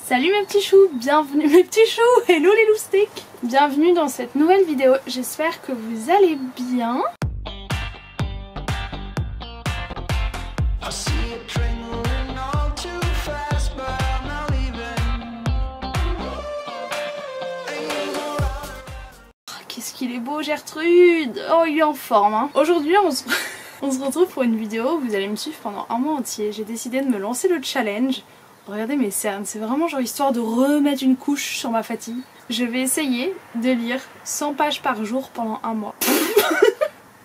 Salut mes petits choux, bienvenue mes petits choux, hello les loustiques. Bienvenue dans cette nouvelle vidéo, j'espère que vous allez bien. Qu'est-ce qu'il est beau Gertrude. Oh il est en forme hein. Aujourd'hui on se retrouve pour une vidéo où vous allez me suivre pendant un mois entier. J'ai décidé de me lancer le challenge. Regardez mes cernes, c'est vraiment genre histoire de remettre une couche sur ma fatigue. Je vais essayer de lire 100 pages par jour pendant un mois.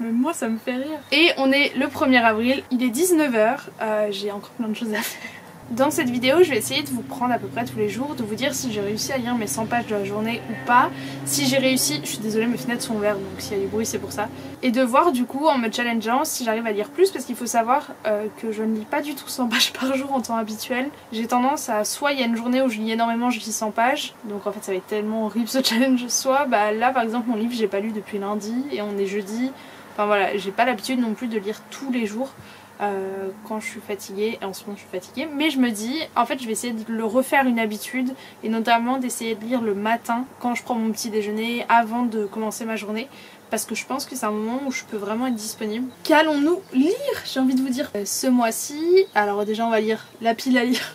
Même moi ça me fait rire. Et on est le 1er avril, il est 19 h, j'ai encore plein de choses à faire. Dans cette vidéo, je vais essayer de vous prendre à peu près tous les jours, de vous dire si j'ai réussi à lire mes 100 pages de la journée ou pas. Si j'ai réussi, je suis désolée mes fenêtres sont ouvertes donc s'il y a du bruit c'est pour ça. Et de voir du coup en me challengeant si j'arrive à lire plus parce qu'il faut savoir que je ne lis pas du tout 100 pages par jour en temps habituel. J'ai tendance à soit il y a une journée où je lis énormément, je lis 100 pages, donc en fait ça va être tellement horrible ce challenge, soit bah là par exemple mon livre j'ai pas lu depuis lundi et on est jeudi. Enfin voilà, j'ai pas l'habitude non plus de lire tous les jours. Quand je suis fatiguée, et en ce moment je suis fatiguée, mais je me dis en fait je vais essayer de le refaire une habitude et notamment d'essayer de lire le matin quand je prends mon petit déjeuner avant de commencer ma journée parce que je pense que c'est un moment où je peux vraiment être disponible. Qu'allons-nous lire, j'ai envie de vous dire ce mois-ci. Alors déjà on va lire la pile à lire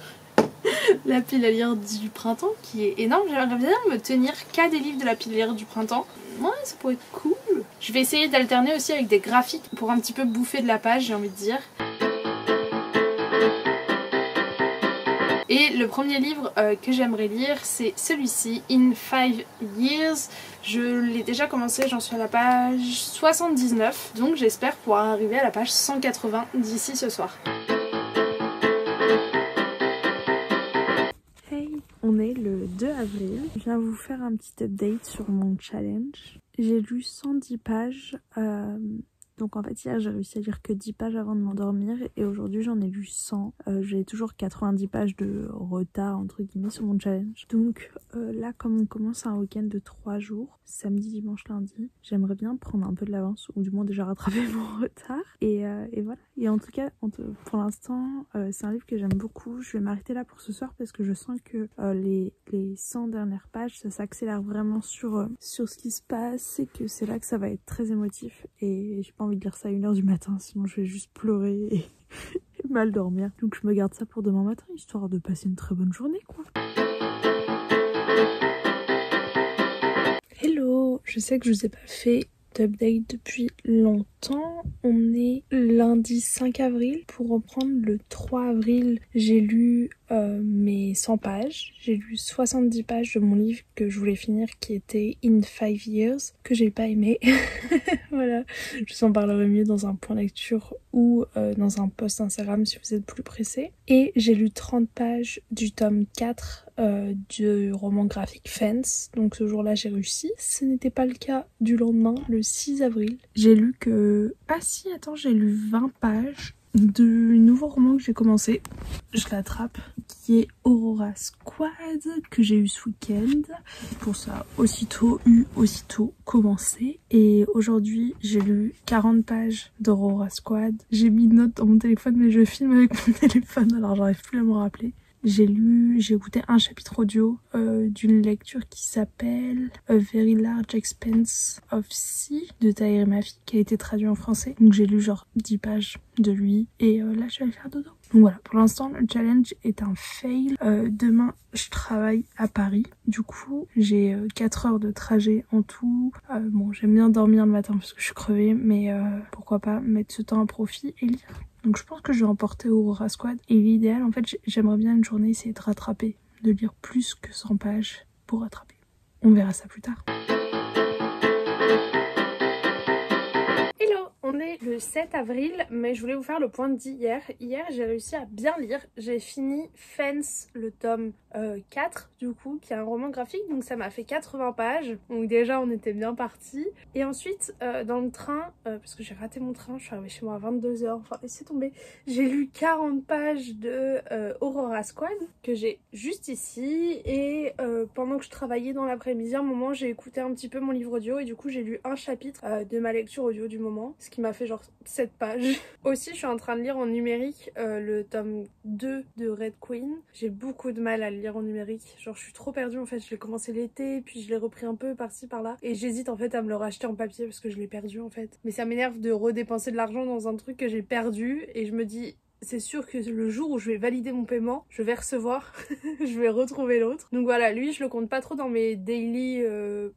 la pile à lire du printemps qui est énorme. J'aimerais bien me tenir qu'à des livres de la pile à lire du printemps. Ouais, ça pourrait être cool. Je vais essayer d'alterner aussi avec des graphiques pour un petit peu bouffer de la page, j'ai envie de dire. Et le premier livre que j'aimerais lire, c'est celui-ci, In 5 Years. Je l'ai déjà commencé, j'en suis à la page 79. Donc j'espère pouvoir arriver à la page 180 d'ici ce soir. On est le 2 avril, je viens vous faire un petit update sur mon challenge. J'ai lu 110 pages, donc en fait hier j'ai réussi à lire que 10 pages avant de m'endormir et aujourd'hui j'en ai lu 100. J'ai toujours 90 pages de retard entre guillemets sur mon challenge. Donc là comme on commence un week-end de 3 jours, samedi, dimanche, lundi, j'aimerais bien prendre un peu de l'avance ou du moins déjà rattraper mon retard. Et voilà. Et en tout cas pour l'instant c'est un livre que j'aime beaucoup. Je vais m'arrêter là pour ce soir parce que je sens que les 100 dernières pages ça s'accélère vraiment sur ce qui se passe et que c'est là que ça va être très émotif et j'ai pas envie de lire ça à 1 h du matin sinon je vais juste pleurer et mal dormir. Donc je me garde ça pour demain matin histoire de passer une très bonne journée quoi. Hello, je sais que je vous ai pas fait d'update depuis longtemps. On est lundi 5 avril. Pour reprendre, le 3 avril, j'ai lu mes 100 pages. J'ai lu 70 pages de mon livre que je voulais finir qui était In 5 Years, que j'ai pas aimé. Voilà, je vous en parlerai mieux dans un point lecture ou dans un post Instagram si vous êtes plus pressé. Et j'ai lu 30 pages du tome 4 du roman graphique Fence. Donc ce jour-là j'ai réussi. Ce n'était pas le cas du lendemain, le 6 avril. J'ai lu que... Ah si, attends, j'ai lu 20 pages du nouveau roman que j'ai commencé. Je l'attrape, qui est Aurora Squad, que j'ai eu ce week-end. Pour ça, aussitôt commencé. Et aujourd'hui, j'ai lu 40 pages d'Aurora Squad. J'ai mis une note dans mon téléphone, mais je filme avec mon téléphone, alors j'arrive plus à me rappeler. J'ai écouté un chapitre audio d'une lecture qui s'appelle A Very Large Expanse of Sea de Tahir Mafi, qui a été traduit en français. Donc j'ai lu genre 10 pages de lui et là je vais le faire dodo. Donc voilà, pour l'instant le challenge est un fail. Demain je travaille à Paris. Du coup j'ai 4 heures de trajet en tout. Bon, j'aime bien dormir le matin parce que je suis crevée, mais pourquoi pas mettre ce temps à profit et lire. Donc je pense que je vais emporter Aurora Squad. Et l'idéal, en fait, j'aimerais bien une journée essayer de rattraper, de lire plus que 100 pages pour rattraper. On verra ça plus tard. Hello, on est le 7 avril, mais je voulais vous faire le point d'hier. Hier, j'ai réussi à bien lire. J'ai fini Fence, le tome 4, du coup, qui est un roman graphique. Donc ça m'a fait 80 pages. Donc déjà, on était bien partis. Et ensuite, dans le train, parce que j'ai raté mon train, je suis arrivée chez moi à 22 h. Enfin, laissez tomber. J'ai lu 40 pages de Aurora Squad, que j'ai juste ici. Et pendant que je travaillais dans l'après-midi, à un moment, j'ai écouté un petit peu mon livre audio. Et du coup, j'ai lu un chapitre de ma lecture audio du moment. Ce qui m'a fait genre 7 pages. Aussi, je suis en train de lire en numérique le tome 2 de Red Queen. J'ai beaucoup de mal à le lire en numérique. Genre, je suis trop perdue en fait. Je l'ai commencé l'été, puis je l'ai repris un peu par-ci par-là. Et j'hésite en fait à me le racheter en papier parce que je l'ai perdu en fait. Mais ça m'énerve de redépenser de l'argent dans un truc que j'ai perdu. Et je me dis, c'est sûr que le jour où je vais valider mon paiement, je vais recevoir, je vais retrouver l'autre. Donc voilà, lui je le compte pas trop dans mes daily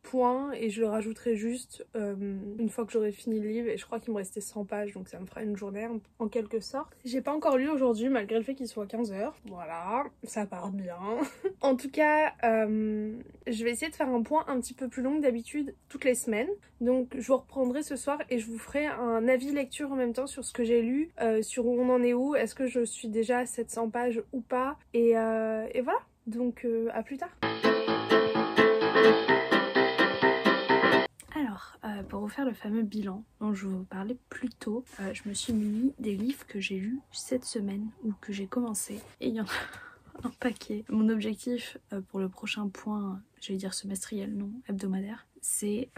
points et je le rajouterai juste une fois que j'aurai fini le livre et je crois qu'il me restait 100 pages donc ça me fera une journée en quelque sorte. J'ai pas encore lu aujourd'hui malgré le fait qu'il soit 15h. Voilà, ça part bien. En tout cas, je vais essayer de faire un point un petit peu plus long que d'habitude toutes les semaines. Donc je vous reprendrai ce soir et je vous ferai un avis lecture en même temps sur ce que j'ai lu, sur où on en est où, est-ce que je suis déjà à 700 pages ou pas, et voilà. Donc à plus tard. Alors, pour vous faire le fameux bilan dont je vous parlais plus tôt, je me suis mis des livres que j'ai lus cette semaine ou que j'ai commencé, et il y en a un paquet. Mon objectif pour le prochain point, je vais dire semestriel, non, hebdomadaire, c'est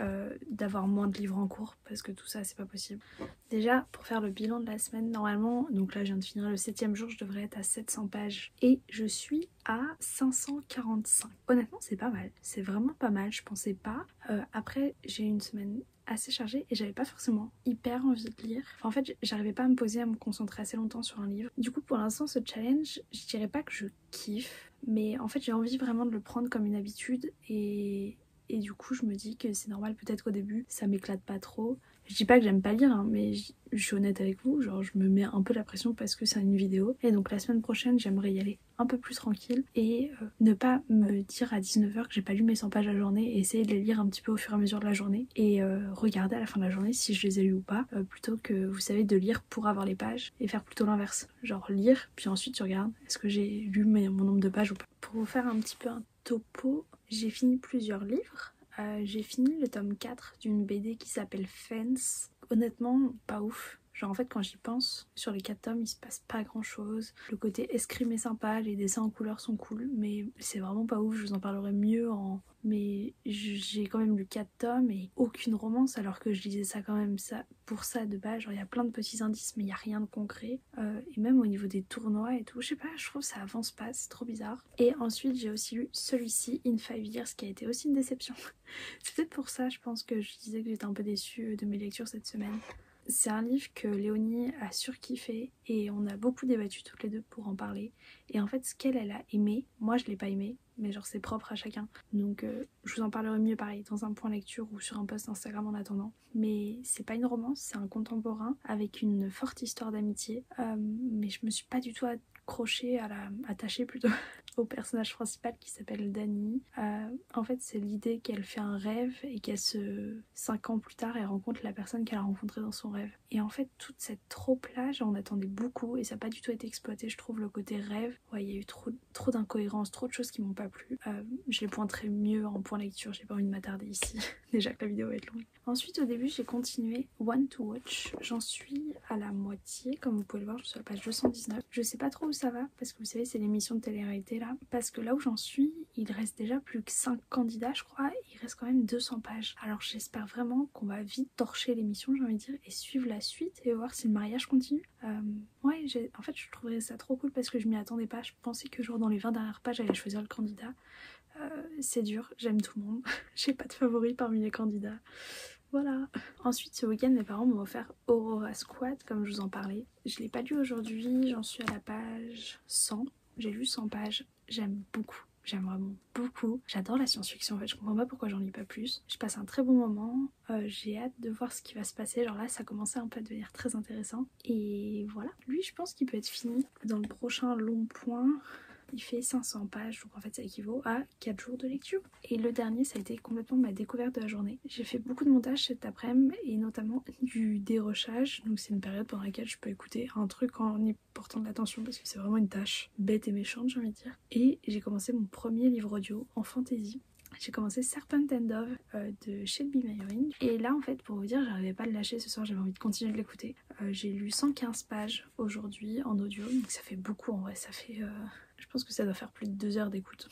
d'avoir moins de livres en cours parce que tout ça c'est pas possible. Déjà pour faire le bilan de la semaine, normalement, donc là je viens de finir le 7e jour, je devrais être à 700 pages et je suis à 545. Honnêtement c'est pas mal, c'est vraiment pas mal, je pensais pas. Après j'ai une semaine assez chargée et j'avais pas forcément hyper envie de lire. Enfin, en fait, j'arrivais pas à me poser, à me concentrer assez longtemps sur un livre. Du coup, pour l'instant, ce challenge, je dirais pas que je kiffe, mais en fait, j'ai envie vraiment de le prendre comme une habitude et du coup, je me dis que c'est normal peut-être qu'au début, ça m'éclate pas trop. Je dis pas que j'aime pas lire, hein, mais je suis honnête avec vous, genre je me mets un peu la pression parce que c'est une vidéo. Et donc la semaine prochaine, j'aimerais y aller un peu plus tranquille et ne pas me dire à 19h que j'ai pas lu mes 100 pages la journée et essayer de les lire un petit peu au fur et à mesure de la journée et regarder à la fin de la journée si je les ai lues ou pas, plutôt que, vous savez, de lire pour avoir les pages et faire plutôt l'inverse. Genre lire, puis ensuite tu regardes, est-ce que j'ai lu mon nombre de pages ou pas. Pour vous faire un petit peu un topo, j'ai fini plusieurs livres. J'ai fini le tome 4 d'une BD qui s'appelle Fence. Honnêtement, pas ouf. Genre en fait quand j'y pense, sur les 4 tomes il se passe pas grand chose. Le côté escrimé est sympa, les dessins en couleur sont cool, mais c'est vraiment pas ouf, je vous en parlerai mieux en... Mais j'ai quand même lu 4 tomes et aucune romance alors que je lisais ça quand même ça pour ça de base. Genre il y a plein de petits indices mais il y a rien de concret. Et même au niveau des tournois et tout, je sais pas, je trouve que ça avance pas, c'est trop bizarre. Et ensuite j'ai aussi lu celui-ci, In 5 Years, qui a été aussi une déception. C'est peut-être pour ça je pense que je disais que j'étais un peu déçue de mes lectures cette semaine. C'est un livre que Léonie a surkiffé et on a beaucoup débattu toutes les deux pour en parler. Et en fait, ce qu'elle a aimé, moi je l'ai pas aimé, mais genre c'est propre à chacun. Donc je vous en parlerai mieux pareil dans un point lecture ou sur un post Instagram en attendant. Mais c'est pas une romance, c'est un contemporain avec une forte histoire d'amitié. Mais je me suis pas du tout accrochée attachée plutôt au personnage principal qui s'appelle Dani. En fait c'est l'idée qu'elle fait un rêve et 5 ans plus tard elle rencontre la personne qu'elle a rencontrée dans son rêve. Et en fait toute cette trope là, j'en attendais beaucoup et ça n'a pas du tout été exploité, je trouve. Le côté rêve, ouais, il y a eu trop d'incohérences, trop de choses qui m'ont pas plu. Je les pointerai mieux en point lecture, j'ai pas envie de m'attarder ici. Déjà que la vidéo va être longue. Ensuite au début j'ai continué One to Watch, j'en suis à la moitié, comme vous pouvez le voir, je suis à la page 219. Je sais pas trop où ça va parce que vous savez c'est l'émission de télé-réalité là, parce que là où j'en suis il reste déjà plus que 5 candidats je crois, et il reste quand même 200 pages. Alors j'espère vraiment qu'on va vite torcher l'émission, j'ai envie de dire, et suivre la suite et voir si le mariage continue. Ouais, en fait je trouverais ça trop cool parce que je m'y attendais pas, je pensais que genre dans les 20 dernières pages j'allais choisir le candidat. C'est dur, j'aime tout le monde, j'ai pas de favori parmi les candidats. Voilà. Ensuite ce week-end mes parents m'ont offert Aurora Squad comme je vous en parlais. Je l'ai pas lu aujourd'hui, j'en suis à la page 100. J'ai lu 100 pages, j'aime beaucoup. J'aime vraiment beaucoup. J'adore la science-fiction en fait, je comprends pas pourquoi j'en lis pas plus. Je passe un très bon moment, j'ai hâte de voir ce qui va se passer. Genre là ça commençait un peu à devenir très intéressant. Et voilà, lui je pense qu'il peut être fini dans le prochain long point. Il fait 500 pages, donc en fait ça équivaut à 4 jours de lecture. Et le dernier, ça a été complètement ma découverte de la journée. J'ai fait beaucoup de montage cet après-midi et notamment du dérochage. Donc c'est une période pendant laquelle je peux écouter un truc en y portant de l'attention parce que c'est vraiment une tâche bête et méchante, j'ai envie de dire. Et j'ai commencé mon premier livre audio en fantasy. J'ai commencé Serpent and Dove de Shelby Mayrin. Et là en fait pour vous dire j'arrivais pas à le lâcher ce soir, j'avais envie de continuer de l'écouter. J'ai lu 115 pages aujourd'hui en audio, donc ça fait beaucoup en vrai, ça fait... Je pense que ça doit faire plus de 2 heures d'écoute.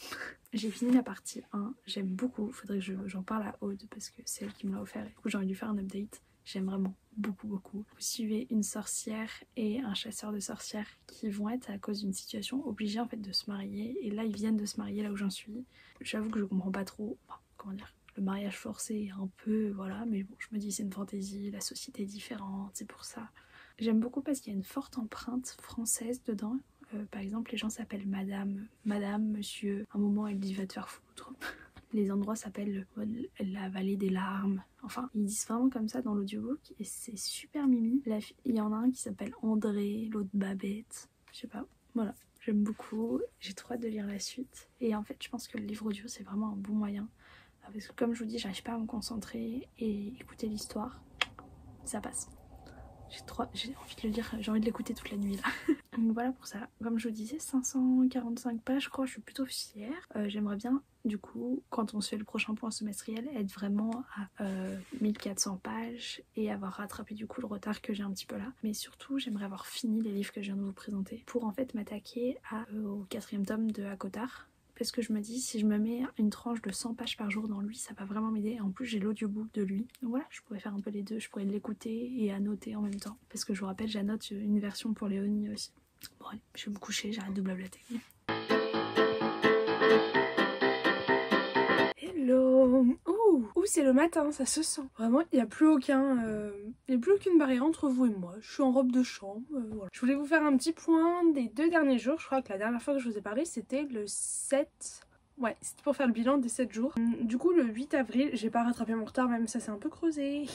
J'ai fini la partie 1, j'aime beaucoup, faudrait que j'en parle à Aude parce que c'est elle qui me l'a offert et du coup j'ai envie de lui faire un update. j'aime vraiment beaucoup. Vous suivez une sorcière et un chasseur de sorcières qui vont être, à cause d'une situation, obligés en fait de se marier. Et là ils viennent de se marier là où j'en suis. J'avoue que je comprends pas trop, enfin, comment dire, le mariage forcé un peu, voilà, mais bon, je me dis c'est une fantaisie, la société est différente, c'est pour ça. J'aime beaucoup parce qu'il y a une forte empreinte française dedans. Par exemple, les gens s'appellent madame, monsieur. À un moment, elle dit va te faire foutre. Les endroits s'appellent la vallée des larmes. Enfin, ils disent vraiment comme ça dans l'audiobook et c'est super mimi. Il y en a un qui s'appelle André, l'autre Babette. Je sais pas, voilà. J'aime beaucoup, j'ai trop hâte de lire la suite. Et en fait, je pense que le livre audio, c'est vraiment un bon moyen. Parce que comme je vous dis, j'arrive pas à me concentrer et écouter l'histoire, ça passe. J'ai envie de le lire, j'ai envie de l'écouter toute la nuit là. Donc voilà pour ça. Comme je vous disais, 545 pages, je crois, je suis plutôt fière. J'aimerais bien, du coup, quand on se fait le prochain point semestriel, être vraiment à 1400 pages et avoir rattrapé du coup le retard que j'ai un petit peu là. Mais surtout, j'aimerais avoir fini les livres que je viens de vous présenter pour en fait m'attaquer au 4e tome de ACOTAR. Parce que je me dis, si je me mets une tranche de 100 pages par jour dans lui, ça va vraiment m'aider. En plus, j'ai l'audiobook de lui. Donc voilà, je pourrais faire un peu les deux. Je pourrais l'écouter et annoter en même temps. Parce que je vous rappelle, j'annote une version pour Léonie aussi. Bon allez, je vais me coucher, j'arrête de blablater. Hello. Ouh, c'est le matin, ça se sent. Vraiment, il n'y a plus aucune barrière entre vous et moi. Je suis en robe de chambre, voilà. Je voulais vous faire un petit point des 2 derniers jours. Je crois que la dernière fois que je vous ai parlé, c'était le 7... Ouais, c'était pour faire le bilan des 7 jours. Du coup, le 8 avril, j'ai pas rattrapé mon retard, même ça c'est un peu creusé.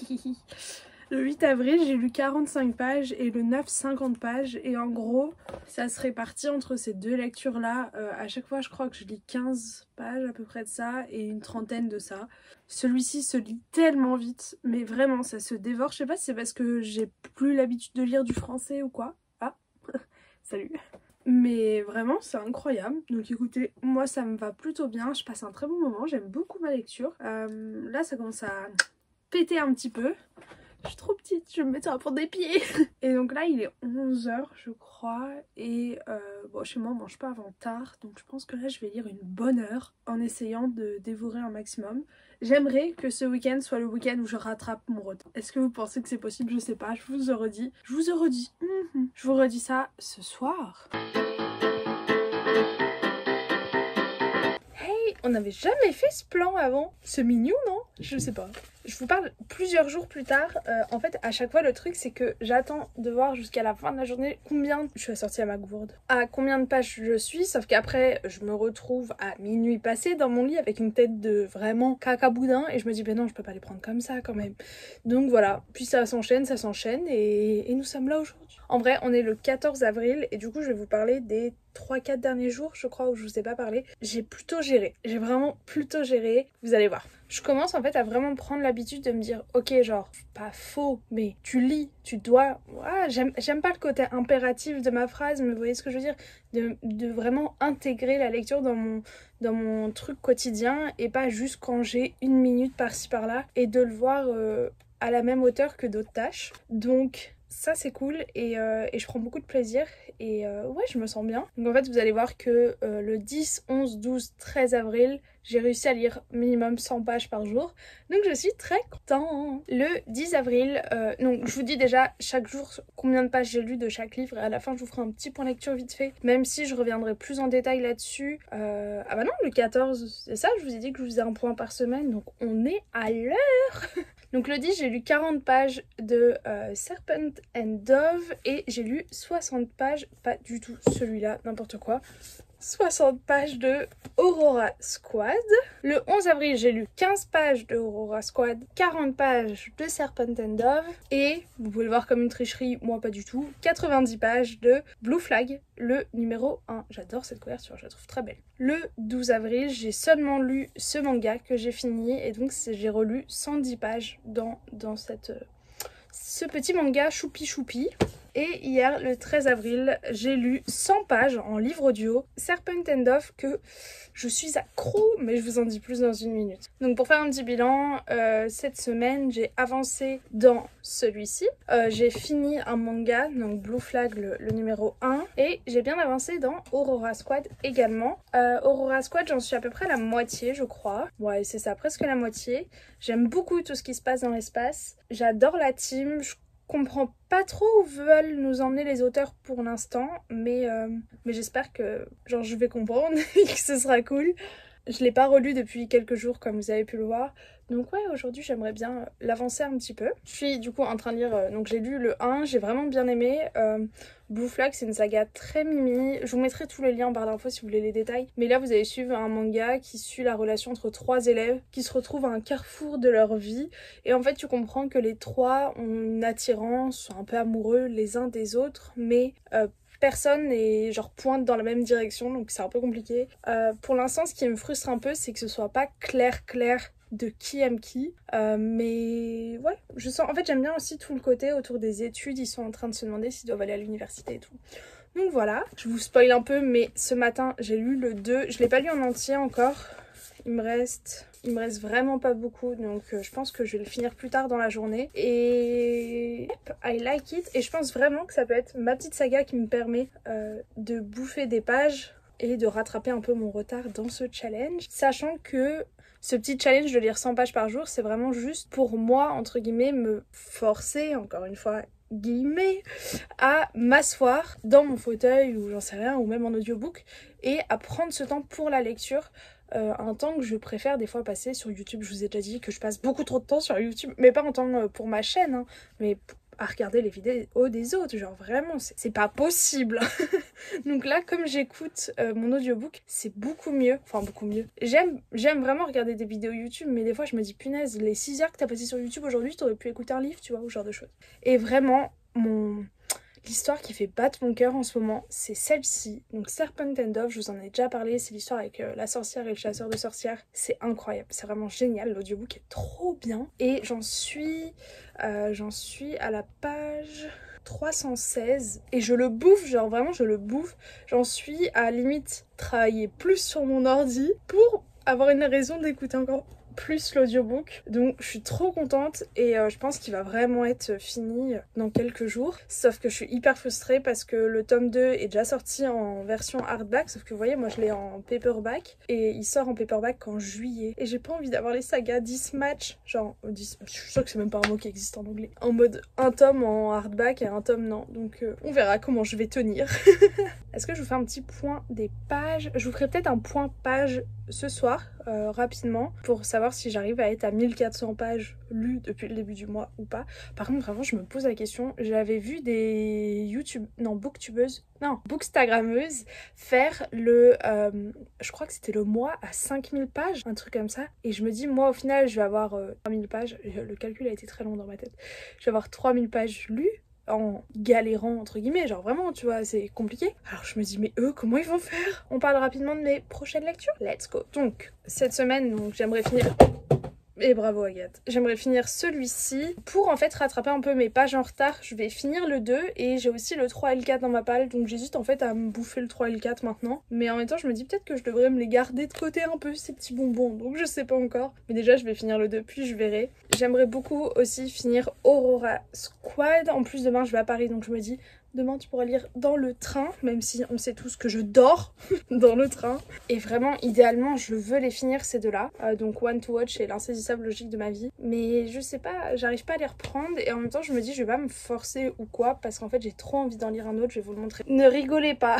Le 8 avril, j'ai lu 45 pages et le 9, 50 pages. Et en gros, ça se répartit entre ces 2 lectures-là. À chaque fois, je crois que je lis 15 pages à peu près de ça et une trentaine de ça. Celui-ci se lit tellement vite, mais vraiment, ça se dévore. Je sais pas si c'est parce que j'ai plus l'habitude de lire du français ou quoi. Ah, salut. Mais vraiment, c'est incroyable. Donc écoutez, moi, ça me va plutôt bien. Je passe un très bon moment. J'aime beaucoup ma lecture. Là, ça commence à péter un petit peu. Je suis trop petite, je vais me mettre à prendre des pieds. Et donc là, il est 11 h je crois. Et bon, chez moi, on mange pas avant tard. Donc je pense que là, je vais lire une bonne heure en essayant de dévorer un maximum. J'aimerais que ce week-end soit le week-end où je rattrape mon retard. Est-ce que vous pensez que c'est possible? Je sais pas, je vous ai redit. Je vous redis ça ce soir. Hey, on n'avait jamais fait ce plan avant. C'est mignon, non? Je sais pas. Je vous parle plusieurs jours plus tard. En fait, à chaque fois, le truc, c'est que j'attends de voir jusqu'à la fin de la journée combien... Je suis assortie à ma gourde. À combien de pages je suis, sauf qu'après, je me retrouve à minuit passé dans mon lit avec une tête de vraiment caca-boudin. Et je me dis, ben non, je peux pas les prendre comme ça quand même. Donc voilà. Puis ça s'enchaîne et nous sommes là aujourd'hui. En vrai, on est le 14 avril et du coup, je vais vous parler des 3-4 derniers jours, je crois, où je vous ai pas parlé. J'ai plutôt géré. J'ai vraiment plutôt géré. Vous allez voir. Je commence en fait à vraiment prendre l'habitude de me dire, ok, genre, pas faux, mais tu lis, tu dois... Ah, j'aime pas le côté impératif de ma phrase, mais vous voyez ce que je veux dire, de vraiment intégrer la lecture dans mon truc quotidien et pas juste quand j'ai une minute par-ci par-là et de le voir à la même hauteur que d'autres tâches. Donc... ça c'est cool et je prends beaucoup de plaisir et ouais, je me sens bien. Donc en fait vous allez voir que le 10, 11, 12, 13 avril j'ai réussi à lire minimum 100 pages par jour, donc je suis très contente. Le 10 avril, donc je vous dis déjà chaque jour combien de pages j'ai lu de chaque livre et à la fin je vous ferai un petit point lecture vite fait, même si je reviendrai plus en détail là-dessus. Ah bah non, le 14 c'est ça, je vous ai dit que je faisais un point par semaine, donc on est à l'heure. Donc le 10 j'ai lu 40 pages de Serpent and Dove et j'ai lu 60 pages, pas du tout celui-là, n'importe quoi, 60 pages de Aurora Squad. Le 11 avril j'ai lu 15 pages de Aurora Squad, 40 pages de Serpent and Dove et, vous pouvez le voir comme une tricherie, moi pas du tout, 90 pages de Blue Flag, le numéro 1. J'adore cette couverture, je la trouve très belle. Le 12 avril j'ai seulement lu ce manga que j'ai fini et donc j'ai relu 110 pages dans ce petit manga choupi choupi. Et hier, le 13 avril, j'ai lu 100 pages en livre audio Serpent and Dove que je suis accro, mais je vous en dis plus dans une minute. Donc pour faire un petit bilan, cette semaine, j'ai avancé dans celui-ci. J'ai fini un manga, donc Blue Flag, le numéro 1. Et j'ai bien avancé dans Aurora Squad également. Aurora Squad, j'en suis à peu près à la moitié, je crois. Ouais, c'est ça, presque la moitié. J'aime beaucoup tout ce qui se passe dans l'espace. J'adore la team. Je comprends pas trop où veulent nous emmener les auteurs pour l'instant, mais j'espère que genre je vais comprendre et que ce sera cool. Je l'ai pas relu depuis quelques jours comme vous avez pu le voir. Donc ouais, aujourd'hui j'aimerais bien l'avancer un petit peu. Je suis du coup en train de lire, donc j'ai lu le 1, j'ai vraiment bien aimé. Blue Flag, c'est une saga très mimi. Je vous mettrai tous les liens en barre d'infos si vous voulez les détails. Mais là vous allez suivre un manga qui suit la relation entre 3 élèves qui se retrouvent à un carrefour de leur vie. Et en fait tu comprends que les 3 ont une attirance, sont un peu amoureux les uns des autres, mais personne n'est genre pointe dans la même direction, donc c'est un peu compliqué. Pour l'instant, ce qui me frustre un peu, c'est que ce soit pas clair de qui aime qui. Mais ouais, je sens. En fait, j'aime bien aussi tout le côté autour des études. Ils sont en train de se demander s'ils doivent aller à l'université et tout. Donc voilà, je vous spoil un peu, mais ce matin, j'ai lu le 2. Je l'ai pas lu en entier encore. Il me reste vraiment pas beaucoup, donc je pense que je vais le finir plus tard dans la journée. Et I like it. Et je pense vraiment que ça peut être ma petite saga qui me permet de bouffer des pages et de rattraper un peu mon retard dans ce challenge. Sachant que ce petit challenge de lire 100 pages par jour, c'est vraiment juste pour moi, entre guillemets, me forcer, encore une fois, guillemets, à m'asseoir dans mon fauteuil ou j'en sais rien, ou même en audiobook, et à prendre ce temps pour la lecture. Un temps que je préfère des fois passer sur YouTube. Je vous ai déjà dit que je passe beaucoup trop de temps sur YouTube, mais pas en temps pour ma chaîne, hein, mais à regarder les vidéos des autres, genre vraiment c'est pas possible. Donc là, comme j'écoute mon audiobook, c'est beaucoup mieux, enfin beaucoup mieux. J'aime vraiment regarder des vidéos YouTube, mais des fois je me dis punaise, les 6 heures que t'as passé sur YouTube aujourd'hui, t'aurais pu écouter un livre, tu vois, ou ce genre de choses. Et vraiment, l'histoire qui fait battre mon cœur en ce moment, c'est celle-ci. Donc Serpent and Dove, je vous en ai déjà parlé, c'est l'histoire avec la sorcière et le chasseur de sorcières. C'est incroyable, c'est vraiment génial, l'audiobook est trop bien. Et j'en suis à la page 316 et je le bouffe, genre vraiment je le bouffe. J'en suis à limite travailler plus sur mon ordi pour avoir une raison d'écouter encore plus l'audiobook, donc je suis trop contente et je pense qu'il va vraiment être fini dans quelques jours, sauf que je suis hyper frustrée parce que le tome 2 est déjà sorti en version hardback, sauf que vous voyez moi je l'ai en paperback et il sort en paperback qu'en juillet et j'ai pas envie d'avoir les sagas Dismatch, genre je suis sûre que c'est même pas un mot qui existe en anglais, en mode un tome en hardback et un tome non, donc on verra comment je vais tenir. Est-ce que je vous fais un petit point des pages? Je vous ferai peut-être un point page ce soir, rapidement, pour savoir si j'arrive à être à 1400 pages lues depuis le début du mois ou pas. Par contre, vraiment, je me pose la question. J'avais vu des bookstagrammeuses faire je crois que c'était le mois à 5000 pages, un truc comme ça. Et je me dis, moi, au final, je vais avoir 3000 pages. Le calcul a été très long dans ma tête. Je vais avoir 3000 pages lues en galérant entre guillemets, genre vraiment tu vois c'est compliqué. Alors je me dis mais eux comment ils vont faire? On parle rapidement de mes prochaines lectures. Let's go. Donc cette semaine donc j'aimerais finir, et bravo Agathe, j'aimerais finir celui-ci pour en fait rattraper un peu mes pages en retard. Je vais finir le 2 et j'ai aussi le 3 et le 4 dans ma palle, donc j'hésite en fait à me bouffer le 3 et le 4 maintenant, mais en même temps je me dis peut-être que je devrais me les garder de côté un peu ces petits bonbons, donc je sais pas encore, mais déjà je vais finir le 2 puis je verrai. J'aimerais beaucoup aussi finir Aurora Squad. En plus demain je vais à Paris, donc je me dis demain tu pourras lire dans le train, même si on sait tous que je dors dans le train. Et vraiment idéalement je veux les finir ces deux-là, donc One to Watch et L'insaisissable logique de ma vie. Mais je sais pas, j'arrive pas à les reprendre et en même temps je me dis je vais pas me forcer ou quoi, parce qu'en fait j'ai trop envie d'en lire un autre, je vais vous le montrer. Ne rigolez pas.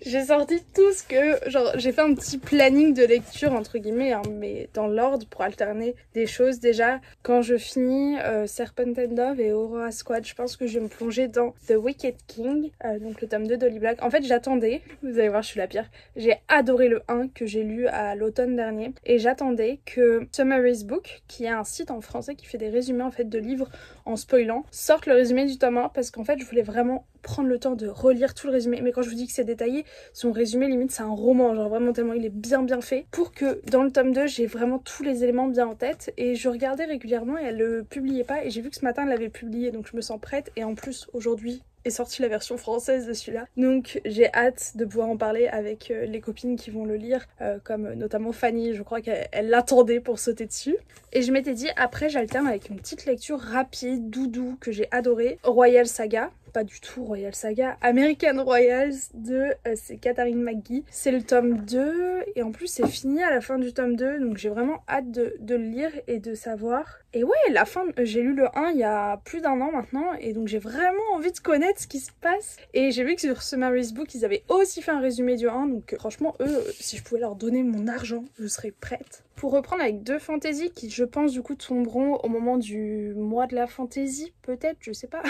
J'ai sorti tout ce que... Genre, j'ai fait un petit planning de lecture, entre guillemets, hein, mais dans l'ordre pour alterner des choses. Déjà, quand je finis Serpent and Dove et Aurora Squad, je pense que je vais me plonger dans The Wicked King, donc le tome 2 d'Holly Black. En fait, j'attendais, vous allez voir, je suis la pire. J'ai adoré le 1 que j'ai lu à l'automne dernier. Et j'attendais que Summary's Book, qui est un site en français qui fait des résumés en fait de livres en spoilant, sorte le résumé du tome 1, parce qu'en fait, je voulais vraiment prendre le temps de relire tout le résumé. Mais quand je vous dis que c'est détaillé, détaillé. Son résumé limite c'est un roman, genre vraiment tellement il est bien fait pour que dans le tome 2 j'ai vraiment tous les éléments bien en tête. Et je regardais régulièrement et elle le publiait pas et j'ai vu que ce matin elle l'avait publié, donc je me sens prête. Et en plus aujourd'hui est sortie la version française de celui-là, donc j'ai hâte de pouvoir en parler avec les copines qui vont le lire, comme notamment Fanny, je crois qu'elle l'attendait pour sauter dessus. Et je m'étais dit après j'alterne avec une petite lecture rapide, doudou, que j'ai adoré, Royal Saga. Pas du tout Royal Saga, American Royals de c'est Katharine McGee. C'est le tome 2 et en plus c'est fini à la fin du tome 2, donc j'ai vraiment hâte de le lire et de savoir. Et ouais, la fin, j'ai lu le 1 il y a plus d'1 an maintenant et donc j'ai vraiment envie de connaître ce qui se passe. Et j'ai vu que sur Summary's Book ils avaient aussi fait un résumé du 1, donc franchement eux, si je pouvais leur donner mon argent, je serais prête. Pour reprendre avec deux fantaisies qui je pense du coup tomberont au moment du mois de la fantaisie, peut-être, je sais pas.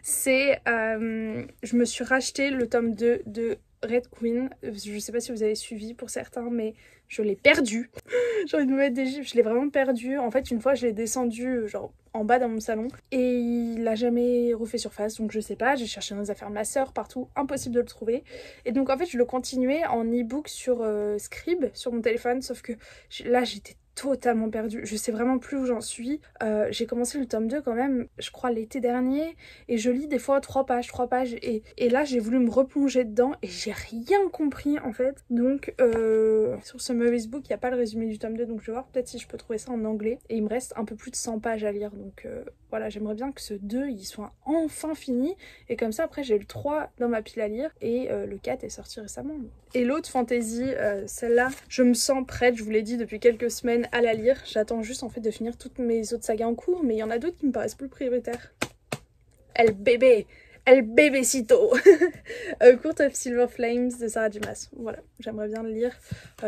C'est, je me suis racheté le tome 2 de Red Queen. Je sais pas si vous avez suivi pour certains, mais je l'ai perdu. J'ai envie de me mettre des gifs, je l'ai vraiment perdu. En fait, une fois, je l'ai descendu genre en bas dans mon salon et il a jamais refait surface, donc je sais pas. J'ai cherché dans les affaires de ma soeur partout, impossible de le trouver. Et donc en fait, je le continuais en e-book sur Scribd sur mon téléphone, sauf que là, j'étais totalement perdue. Je sais vraiment plus où j'en suis. J'ai commencé le tome 2 quand même, je crois l'été dernier, et je lis des fois 3 pages, et là j'ai voulu me replonger dedans et j'ai rien compris en fait. Donc sur ce Summary's Book, il n'y a pas le résumé du tome 2, donc je vais voir peut-être si je peux trouver ça en anglais. Et il me reste un peu plus de 100 pages à lire, donc voilà, j'aimerais bien que ce 2 il soit enfin fini, et comme ça après j'ai le 3 dans ma pile à lire, et le 4 est sorti récemment. Et l'autre fantasy, celle-là, je me sens prête, je vous l'ai dit depuis quelques semaines, à la lire. J'attends juste en fait de finir toutes mes autres sagas en cours, mais il y en a d'autres qui me paraissent plus prioritaires. El Bebecito Court of Silver Flames de Sarah Dumas. Voilà, j'aimerais bien le lire.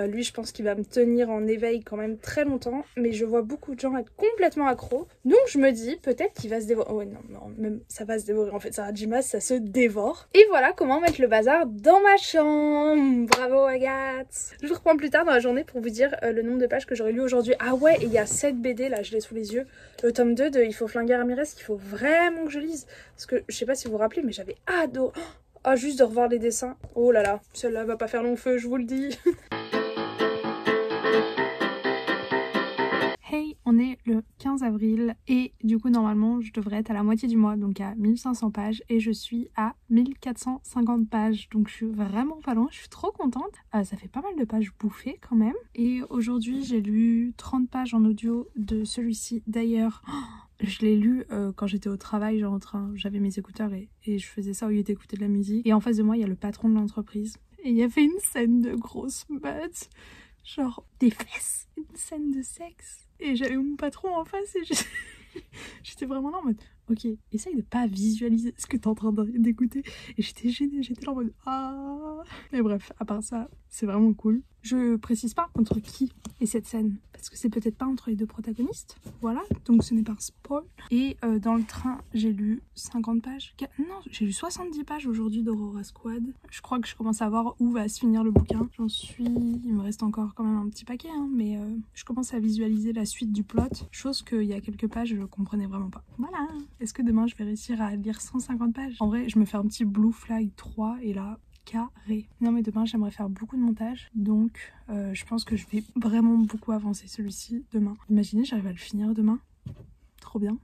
Lui, je pense qu'il va me tenir en éveil quand même très longtemps, mais je vois beaucoup de gens être complètement accros. Donc je me dis, peut-être qu'il va se dévorer. Oh, ouais, non, même ça va se dévorer en fait. Sarah Dumas, ça se dévore. Et voilà comment mettre le bazar dans ma chambre. Bravo Agathe. Je vous reprends plus tard dans la journée pour vous dire le nombre de pages que j'aurais lu aujourd'hui. Ah ouais, et il y a 7 BD là, je l'ai sous les yeux. Le tome 2 de Il faut flinguer Ramirez, qu'il faut vraiment que je lise. Parce que je sais pas si vous vous rappelez, mais j'avais adoré. Ah, juste de revoir les dessins. Oh là là, celle-là va pas faire long feu, je vous le dis. Hey, on est le 15 avril et du coup normalement je devrais être à la moitié du mois, donc à 1500 pages, et je suis à 1450 pages, donc je suis vraiment pas loin, je suis trop contente. Ça fait pas mal de pages bouffées quand même. Et aujourd'hui j'ai lu 30 pages en audio de celui-ci. D'ailleurs, je l'ai lu quand j'étais au travail, genre en train, j'avais mes écouteurs et je faisais ça au lieu d'écouter de la musique. Et en face de moi il y a le patron de l'entreprise et il y avait une scène de grosse meute, genre des fesses, une scène de sexe. Et j'avais mon patron en face et j'étais vraiment là en mode ok, essaye de pas visualiser ce que t'es en train d'écouter. Et j'étais gênée, j'étais là en mode ah. Mais bref, à part ça, c'est vraiment cool. Je précise pas entre qui est cette scène, parce que c'est peut-être pas entre les deux protagonistes. Voilà, donc ce n'est pas un spoil. Et dans le train, j'ai lu 50 pages. Non, j'ai lu 70 pages aujourd'hui d'Aurora Squad. Je crois que je commence à voir où va se finir le bouquin. J'en suis... Il me reste encore quand même un petit paquet, hein, mais je commence à visualiser la suite du plot. Chose qu'il y a quelques pages, je comprenais vraiment pas. Voilà. Est-ce que demain, je vais réussir à lire 150 pages? En vrai, je me fais un petit Blue Flag 3 et là... carré. Non mais demain j'aimerais faire beaucoup de montage, donc je pense que je vais vraiment beaucoup avancer celui-ci demain. Imaginez, j'arrive à le finir demain. Trop bien.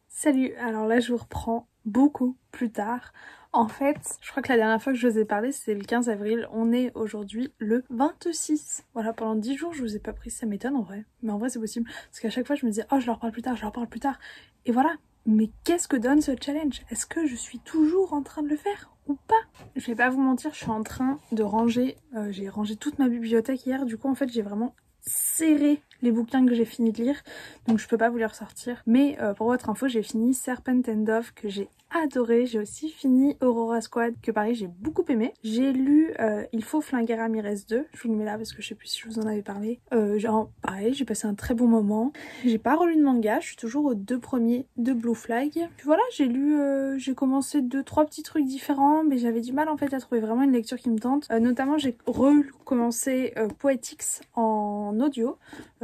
Salut, alors là je vous reprends beaucoup plus tard. En fait, je crois que la dernière fois que je vous ai parlé, c'était le 15 avril. On est aujourd'hui le 26. Voilà, pendant 10 jours, je vous ai pas pris. Ça m'étonne en vrai. Mais en vrai, c'est possible. Parce qu'à chaque fois, je me disais, oh, je leur parle plus tard, je leur parle plus tard. Et voilà. Mais qu'est-ce que donne ce challenge? Est-ce que je suis toujours en train de le faire ou pas? Je vais pas vous mentir, je suis en train de ranger. J'ai rangé toute ma bibliothèque hier. Du coup, en fait, j'ai vraiment serré les bouquins que j'ai fini de lire. Donc, je peux pas vous les ressortir. Mais pour votre info, j'ai fini Serpent and Dove que j'ai adoré. J'ai aussi fini Aurora Squad que pareil j'ai beaucoup aimé. J'ai lu Il faut flinguer Ramirez 2. Je vous le mets là parce que je sais plus si je vous en avais parlé. Genre pareil, j'ai passé un très bon moment. J'ai pas relu de manga, je suis toujours aux 2 premiers de Blue Flag. Puis voilà, j'ai lu, j'ai commencé 2-3 petits trucs différents, mais j'avais du mal en fait à trouver vraiment une lecture qui me tente. Notamment j'ai recommencé Poetics en audio.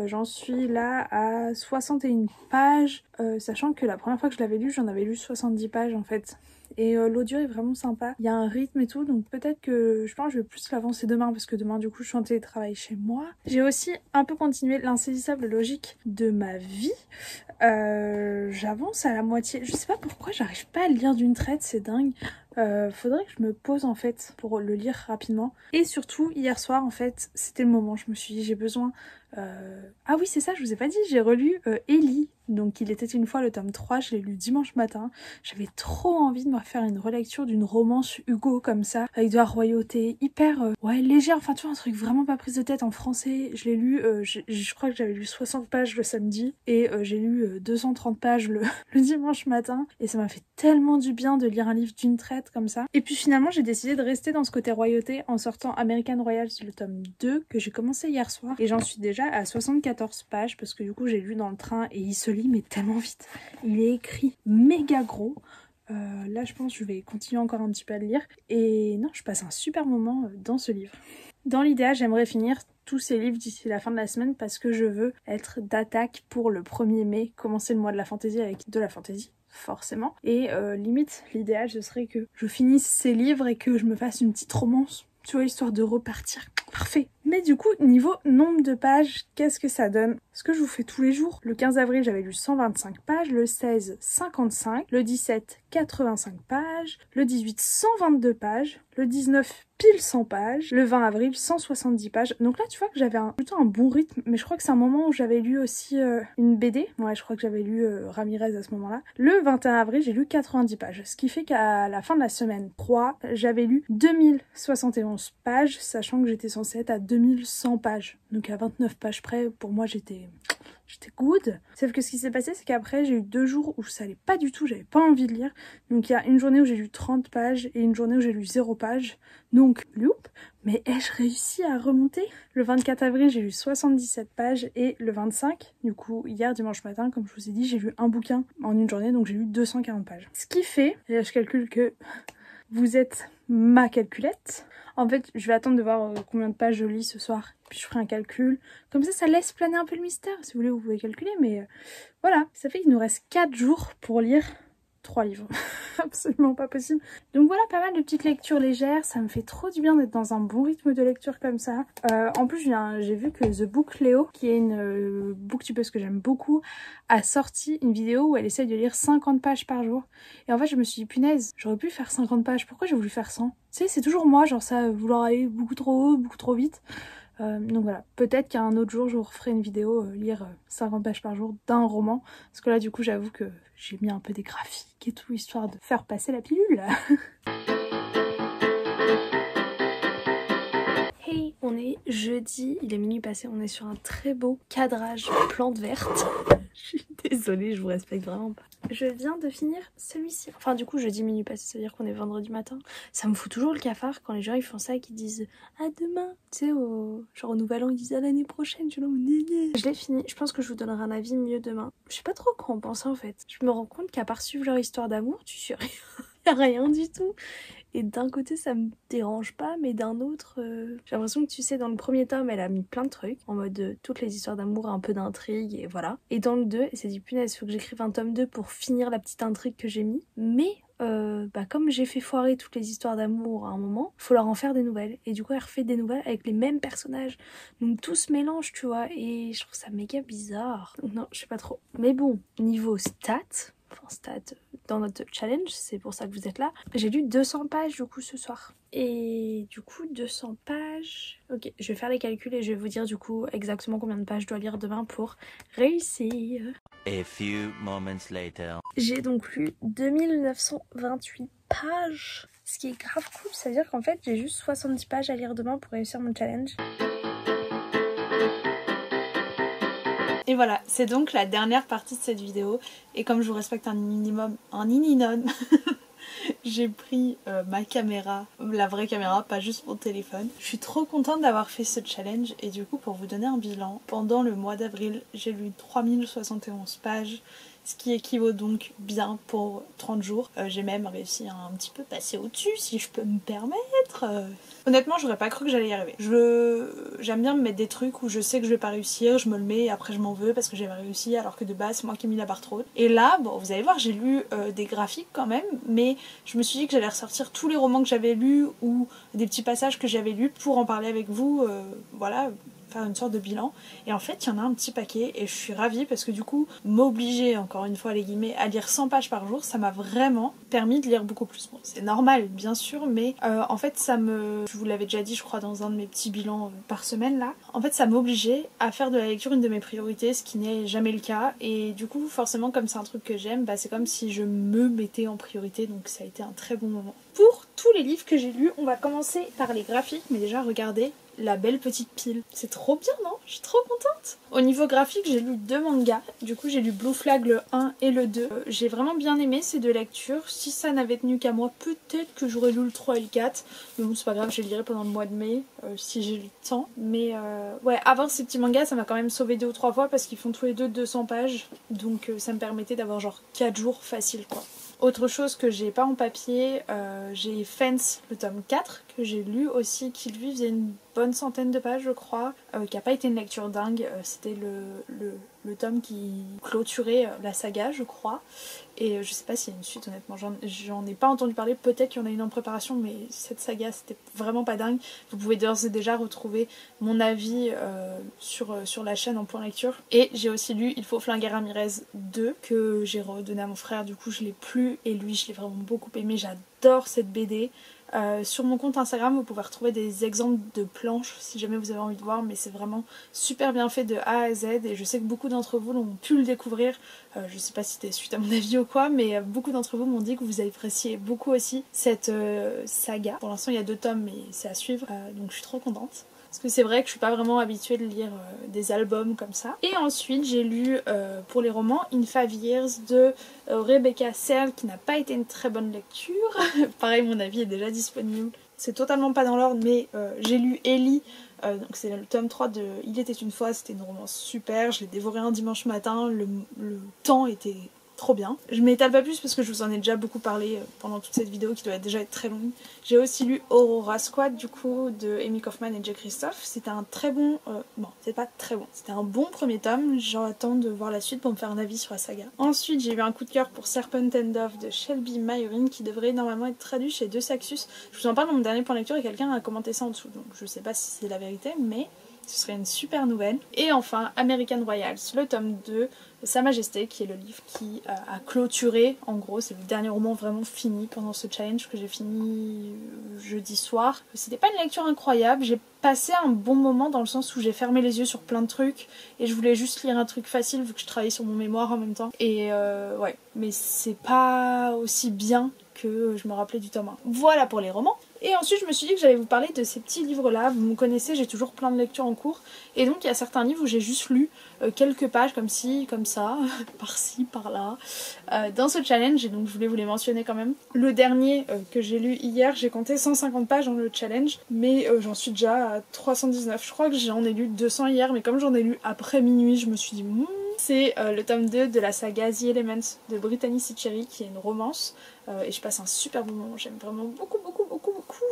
J'en suis là à 61 pages, sachant que la première fois que je l'avais lu, j'en avais lu 70 pages en fait. et l'audio est vraiment sympa. Il y a un rythme et tout, donc peut-être que je pense que je vais plus l'avancer demain parce que demain du coup je suis en télétravail chez moi. J'ai aussi un peu continué l'insaisissable logique de ma vie. J'avance à la moitié. Je sais pas pourquoi j'arrive pas à le lire d'une traite, c'est dingue. Faudrait que je me pose en fait pour le lire rapidement. Et surtout hier soir en fait c'était le moment, je me suis dit j'ai besoin... Ah oui c'est ça, je vous ai pas dit, j'ai relu Ellie. Donc il était une fois le tome 3, je l'ai lu dimanche matin. J'avais trop envie de me faire une relecture d'une romance Hugo comme ça, avec de la royauté, hyper ouais légère, enfin tu vois un truc vraiment pas prise de tête en français. Je l'ai lu, je crois que j'avais lu 60 pages le samedi et j'ai lu 230 pages le dimanche matin. Et ça m'a fait tellement du bien de lire un livre d'une traite comme ça. Et puis finalement j'ai décidé de rester dans ce côté royauté en sortant American Royals le tome 2 que j'ai commencé hier soir. Et j'en suis déjà à 74 pages parce que du coup j'ai lu dans le train et il se lit mais tellement vite. Il est écrit méga gros. Là je pense que je vais continuer encore un petit peu à le lire. Et non, je passe un super moment dans ce livre. Dans l'idéal, j'aimerais finir tous ces livres d'ici la fin de la semaine parce que je veux être d'attaque pour le 1er mai, commencer le mois de la fantaisie avec de la fantaisie. Forcément. Et limite, l'idéal ce serait que je finisse ces livres et que je me fasse une petite romance. Tu vois, histoire de repartir. Parfait. Mais du coup, niveau nombre de pages, qu'est-ce que ça donne? Ce que je vous fais tous les jours. Le 15 avril, j'avais lu 125 pages. Le 16, 55. Le 17, 85 pages. Le 18, 122 pages. Le 19, pile 100 pages. Le 20 avril, 170 pages. Donc là, tu vois que j'avais plutôt un bon rythme. Mais je crois que c'est un moment où j'avais lu aussi une BD. Ouais, je crois que j'avais lu Ramirez à ce moment-là. Le 21 avril, j'ai lu 90 pages. Ce qui fait qu'à la fin de la semaine 3, j'avais lu 2071 pages, sachant que j'étais censée être à 2100 pages. Donc à 29 pages près, pour moi, j'étais good. Sauf que ce qui s'est passé, c'est qu'après, j'ai eu 2 jours où ça allait pas du tout, j'avais pas envie de lire. Donc il y a une journée où j'ai lu 30 pages et une journée où j'ai lu 0 page. Donc, loop. Mais ai-je réussi à remonter? Le 24 avril, j'ai lu 77 pages et le 25, du coup, hier, dimanche matin, comme je vous ai dit, j'ai lu un bouquin en une journée, donc j'ai lu 240 pages. Ce qui fait, et là je calcule que vous êtes ma calculette. En fait, je vais attendre de voir combien de pages je lis ce soir. Puis je ferai un calcul. Comme ça laisse planer un peu le mystère. Si vous voulez, vous pouvez calculer. Mais voilà, ça fait qu'il nous reste 4 jours pour lire 3 livres. Absolument pas possible. Donc voilà, pas mal de petites lectures légères. Ça me fait trop du bien d'être dans un bon rythme de lecture comme ça. En plus, j'ai vu que The Book Léo, qui est une booktubeuse que j'aime beaucoup, a sorti une vidéo où elle essaye de lire 50 pages par jour. Et en fait, je me suis dit, punaise, j'aurais pu faire 50 pages. Pourquoi j'ai voulu faire 100? Tu sais, c'est toujours moi, genre ça, vouloir aller beaucoup trop haut, beaucoup trop vite. Donc voilà, peut-être qu'un autre jour je vous referai une vidéo lire 50 pages par jour d'un roman, parce que là du coup j'avoue que j'ai mis un peu des graphiques et tout, histoire de faire passer la pilule. Hey, on est jeudi, il est minuit passé, on est sur un très beau cadrage plantes vertes. Je suis désolée, je vous respecte vraiment pas. Je viens de finir celui-ci. Enfin du coup jeudi minuit passé, ça veut dire qu'on est vendredi matin. Ça me fout toujours le cafard quand les gens ils font ça et qu'ils disent à demain. Tu sais, genre au nouvel an ils disent à l'année prochaine. Je l'ai fini, je pense que je vous donnerai un avis mieux demain. Je sais pas trop quoi en penser en fait. Je me rends compte qu'à part suivre leur histoire d'amour, tu suis rien du tout. Et d'un côté ça me dérange pas, mais d'un autre j'ai l'impression que tu sais, dans le premier tome elle a mis plein de trucs en mode toutes les histoires d'amour, un peu d'intrigue et voilà. Et dans le 2 elle s'est dit punaise, faut que j'écrive un tome 2 pour finir la petite intrigue que j'ai mis. Mais comme j'ai fait foirer toutes les histoires d'amour à un moment, faut leur en faire des nouvelles. Et du coup elle refait des nouvelles avec les mêmes personnages. Donc tout se mélange, tu vois, et je trouve ça méga bizarre. Donc non, je sais pas trop. Mais bon, niveau stats dans notre challenge, c'est pour ça que vous êtes là. J'ai lu 200 pages du coup ce soir. Et du coup 200 pages... Ok, je vais faire les calculs et je vais vous dire du coup exactement combien de pages je dois lire demain pour réussir. A few moments later. J'ai donc lu 2928 pages. Ce qui est grave cool, ça veut dire qu'en fait j'ai juste 70 pages à lire demain pour réussir mon challenge. Et voilà, c'est donc la dernière partie de cette vidéo. Et comme je vous respecte un minimum, j'ai pris ma caméra, la vraie caméra, pas juste mon téléphone. Je suis trop contente d'avoir fait ce challenge. Et du coup, pour vous donner un bilan, pendant le mois d'avril, j'ai lu 3071 pages. Ce qui équivaut donc bien pour 30 jours. J'ai même réussi à un petit peu passer au-dessus, si je peux me permettre. Honnêtement, j'aurais pas cru que j'allais y arriver. J'aime bien me mettre des trucs où je sais que je vais pas réussir, je me le mets et après je m'en veux parce que j'ai pas réussi alors que de base c'est moi qui ai mis la barre trop haute. Et là, bon, vous allez voir, j'ai lu des graphiques quand même, mais je me suis dit que j'allais ressortir tous les romans que j'avais lus ou des petits passages que j'avais lus pour en parler avec vous, voilà, faire une sorte de bilan. Et en fait, il y en a un petit paquet et je suis ravie parce que du coup, m'obliger, encore une fois les guillemets, à lire 100 pages par jour, ça m'a vraiment permis de lire beaucoup plus. Bon, c'est normal, bien sûr, mais en fait, je vous l'avais déjà dit, je crois, dans un de mes petits bilans par semaine là, en fait, ça m'obligeait à faire de la lecture une de mes priorités, ce qui n'est jamais le cas. Et du coup, forcément, comme c'est un truc que j'aime, bah, c'est comme si je me mettais en priorité, donc ça a été un très bon moment. Pour tous les livres que j'ai lus, on va commencer par les graphiques, mais déjà, regardez la belle petite pile. C'est trop bien, non? Je suis trop contente. Au niveau graphique, j'ai lu 2 mangas. Du coup, j'ai lu Blue Flag le 1 et le 2. J'ai vraiment bien aimé ces 2 lectures. Si ça n'avait tenu qu'à moi, peut-être que j'aurais lu le 3 et le 4. Mais bon, c'est pas grave, je les lirai pendant le mois de mai, si j'ai le temps. Mais ouais, avoir ces petits mangas, ça m'a quand même sauvé 2 ou 3 fois parce qu'ils font tous les deux 200 pages. Donc ça me permettait d'avoir genre 4 jours facile, quoi. Autre chose que j'ai pas en papier, j'ai Fence, le tome 4, que j'ai lu aussi, qui lui faisait une bonne centaine de pages je crois, qui a pas été une lecture dingue, c'était le tome qui clôturait la saga je crois, et je sais pas s'il y a une suite honnêtement, j'en ai pas entendu parler, peut-être qu'il y en a une en préparation, mais cette saga c'était vraiment pas dingue. Vous pouvez d'ores et déjà retrouver mon avis sur la chaîne en point lecture. Et j'ai aussi lu Il faut flinguer Ramirez 2, que j'ai redonné à mon frère, du coup je l'ai plus, et lui je l'ai vraiment beaucoup aimé, j'adore cette BD. Sur mon compte Instagram vous pouvez retrouver des exemples de planches si jamais vous avez envie de voir, mais c'est vraiment super bien fait de A à Z et je sais que beaucoup d'entre vous l'ont pu le découvrir, je sais pas si c'était suite à mon avis ou quoi, mais beaucoup d'entre vous m'ont dit que vous appréciez beaucoup aussi cette saga. Pour l'instant il y a 2 tomes mais c'est à suivre, donc je suis trop contente. Parce que c'est vrai que je suis pas vraiment habituée de lire des albums comme ça. Et ensuite j'ai lu pour les romans In 5 Years de Rebecca Searle, qui n'a pas été une très bonne lecture. Pareil, mon avis est déjà disponible. C'est totalement pas dans l'ordre, mais j'ai lu Ellie, donc c'est le tome 3 de Il était une fois, c'était une romance super, je l'ai dévoré un dimanche matin, le temps était trop bien. Je m'étale pas plus parce que je vous en ai déjà beaucoup parlé pendant toute cette vidéo qui doit déjà être très longue. J'ai aussi lu Aurora Squad du coup de Amy Kaufman et Jay Christophe. C'était un très bon... bon, c'est pas très bon. C'était un bon premier tome. J'attends de voir la suite pour me faire un avis sur la saga. Ensuite, j'ai eu un coup de cœur pour Serpent and Dove de Shelby Mayorin qui devrait normalement être traduit chez De Saxus. Je vous en parle dans mon dernier point lecture et quelqu'un a commenté ça en dessous. Donc je sais pas si c'est la vérité, mais... ce serait une super nouvelle. Et enfin, American Royals, le tome 2 de Sa Majesté, qui est le livre qui a clôturé, en gros, c'est le dernier roman vraiment fini pendant ce challenge que j'ai fini jeudi soir. C'était pas une lecture incroyable, j'ai passé un bon moment dans le sens où j'ai fermé les yeux sur plein de trucs et je voulais juste lire un truc facile vu que je travaillais sur mon mémoire en même temps. Et ouais, mais c'est pas aussi bien que je me rappelais du tome 1. Voilà pour les romans. Et ensuite je me suis dit que j'allais vous parler de ces petits livres là, vous me connaissez, j'ai toujours plein de lectures en cours, et donc il y a certains livres où j'ai juste lu quelques pages comme ci, comme ça, par-ci, par-là, dans ce challenge, et donc je voulais vous les mentionner quand même. Le dernier que j'ai lu hier, j'ai compté 150 pages dans le challenge, mais j'en suis déjà à 319, je crois que j'en ai lu 200 hier, mais comme j'en ai lu après minuit, je me suis dit c'est le tome 2 de la saga The Elements de Brittany Sitcheri, qui est une romance, et je passe un super bon moment, j'aime vraiment beaucoup,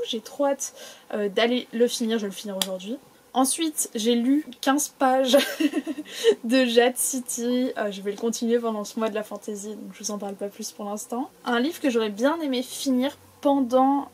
j'ai trop hâte d'aller le finir, je vais le finir aujourd'hui. Ensuite, j'ai lu 15 pages de Jade City, je vais le continuer pendant ce mois de la fantasy, donc je vous en parle pas plus pour l'instant. Un livre que j'aurais bien aimé finir pendant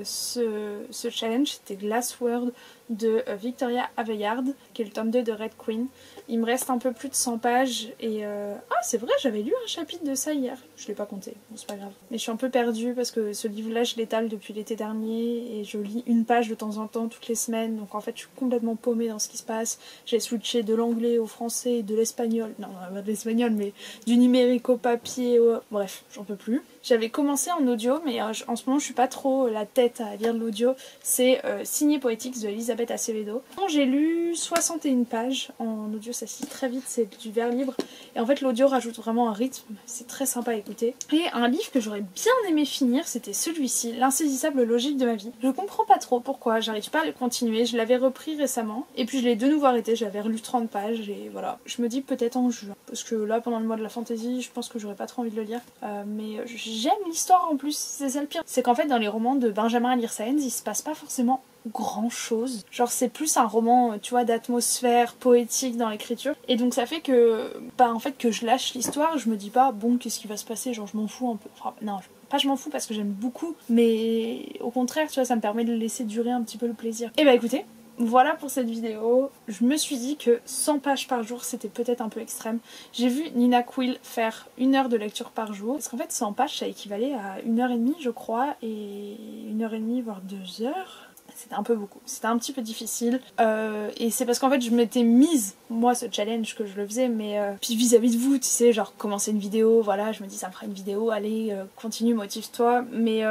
ce challenge, c'était Glassword de Victoria Aveyard, qui est le tome 2 de Red Queen. Il me reste un peu plus de 100 pages et... Ah c'est vrai, j'avais lu un chapitre de ça hier. Je l'ai pas compté, bon c'est pas grave. Mais je suis un peu perdue parce que ce livre-là je l'étale depuis l'été dernier et je lis une page de temps en temps toutes les semaines. Donc en fait je suis complètement paumée dans ce qui se passe. J'ai switché de l'anglais au français, de l'espagnol, non pas de l'espagnol mais du numérique au papier, bref j'en peux plus. J'avais commencé en audio mais en ce moment je suis pas trop la tête à lire de l'audio. C'est Signé Poetics de Elisabeth Acevedo. J'ai lu 61 pages en audio, ça se lit très vite, c'est du vers libre et en fait l'audio rajoute vraiment un rythme, c'est très sympa à écouter. Et un livre que j'aurais bien aimé finir, c'était celui-ci, L'insaisissable logique de ma vie. Je comprends pas trop pourquoi, j'arrive pas à le continuer, je l'avais repris récemment et puis je l'ai de nouveau arrêté, j'avais relu 30 pages et voilà. Je me dis peut-être en juin, parce que là pendant le mois de la fantasy je pense que j'aurais pas trop envie de le lire, mais j'aime l'histoire en plus, c'est ça le pire. C'est qu'en fait dans les romans de Benjamin Alir Sáenz il se passe pas forcément grand chose. Genre c'est plus un roman, tu vois, d'atmosphère poétique dans l'écriture. Et donc ça fait que, bah en fait que je lâche l'histoire, je me dis pas bon qu'est-ce qui va se passer, genre je m'en fous un peu. Enfin, non, pas je m'en fous parce que j'aime beaucoup, mais au contraire, tu vois, ça me permet de laisser durer un petit peu le plaisir. Et bah écoutez, voilà pour cette vidéo. Je me suis dit que 100 pages par jour c'était peut-être un peu extrême. J'ai vu Nina Quill faire 1 heure de lecture par jour. Parce qu'en fait 100 pages ça équivalait à 1h30 je crois. Et 1h30 voire 2 heures. C'était un peu beaucoup, c'était un petit peu difficile et c'est parce qu'en fait je m'étais mise, moi ce challenge que je le faisais, mais puis vis-à-vis de vous, tu sais, genre commencer une vidéo, voilà, je me dis ça me fera une vidéo, allez, continue, motive-toi, mais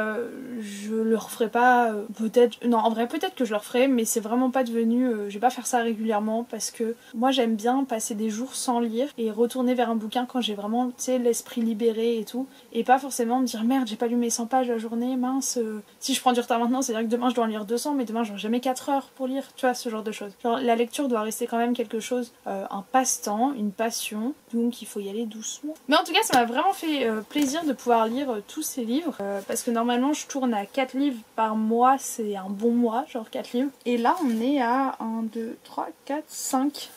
je le referai pas, peut-être, non en vrai peut-être que je le referai, mais c'est vraiment pas devenu, je vais pas faire ça régulièrement parce que moi j'aime bien passer des jours sans lire et retourner vers un bouquin quand j'ai vraiment, tu sais, l'esprit libéré et tout, et pas forcément me dire merde j'ai pas lu mes 100 pages la journée, mince, si je prends du retard maintenant c'est à dire que demain je dois en lire 200, mais demain j'aurai jamais 4 heures pour lire, tu vois, ce genre de choses. Genre la lecture doit rester quand même quelque chose, un passe-temps, une passion, donc il faut y aller doucement. Mais en tout cas ça m'a vraiment fait plaisir de pouvoir lire tous ces livres, parce que normalement je tourne à 4 livres par mois, c'est un bon mois, genre 4 livres. Et là on est à 1, 2, 3, 4, 5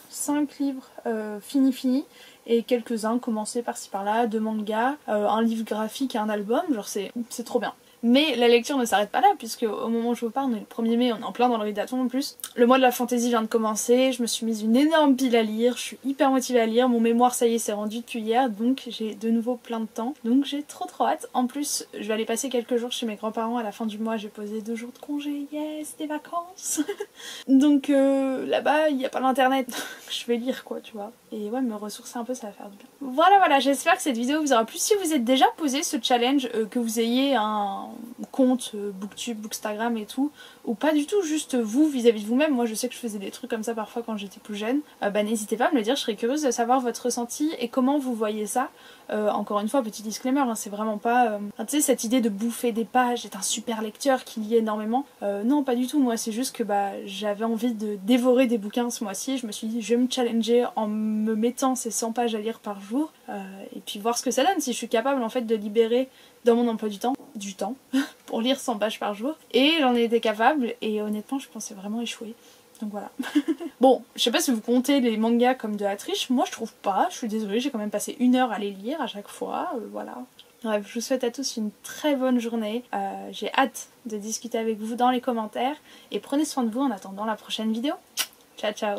livres finis. Et quelques-uns commencés par-ci par-là, 2 mangas, un livre graphique et un album, genre c'est trop bien. Mais la lecture ne s'arrête pas là, puisque au moment où je vous parle, on est le 1er mai, on est en plein dans le rideau en plus. Le mois de la fantaisie vient de commencer, je me suis mise une énorme pile à lire, je suis hyper motivée à lire, mon mémoire ça y est c'est rendu depuis hier, donc j'ai de nouveau plein de temps, donc j'ai trop hâte. En plus, je vais aller passer quelques jours chez mes grands-parents à la fin du mois, j'ai posé 2 jours de congé, yes, des vacances. Donc là-bas, il n'y a pas l'internet, je vais lire quoi, tu vois. Et ouais, me ressourcer un peu, ça va faire du bien. Voilà, j'espère que cette vidéo vous aura plu. Si vous êtes déjà posé ce challenge, que vous ayez un compte Booktube, Bookstagram et tout, ou pas du tout, juste vous vis-à-vis de vous-même. Moi je sais que je faisais des trucs comme ça parfois quand j'étais plus jeune, bah n'hésitez pas à me le dire, je serais curieuse de savoir votre ressenti et comment vous voyez ça. Encore une fois, petit disclaimer, hein, c'est vraiment pas tu sais, cette idée de bouffer des pages, d'être un super lecteur qui lit énormément, non pas du tout. Moi c'est juste que bah j'avais envie de dévorer des bouquins ce mois-ci, je me suis dit je vais me challenger en me mettant ces 100 pages à lire par jour, et puis voir ce que ça donne, si je suis capable en fait de libérer dans mon emploi du temps pour lire 100 pages par jour. Et j'en ai été capable, et honnêtement je pensais vraiment échouer. Donc voilà. Bon, je sais pas si vous comptez les mangas comme de la triche, moi je trouve pas, je suis désolée, j'ai quand même passé 1 heure à les lire à chaque fois, voilà. Bref, je vous souhaite à tous une très bonne journée, j'ai hâte de discuter avec vous dans les commentaires, et prenez soin de vous en attendant la prochaine vidéo. Ciao ciao.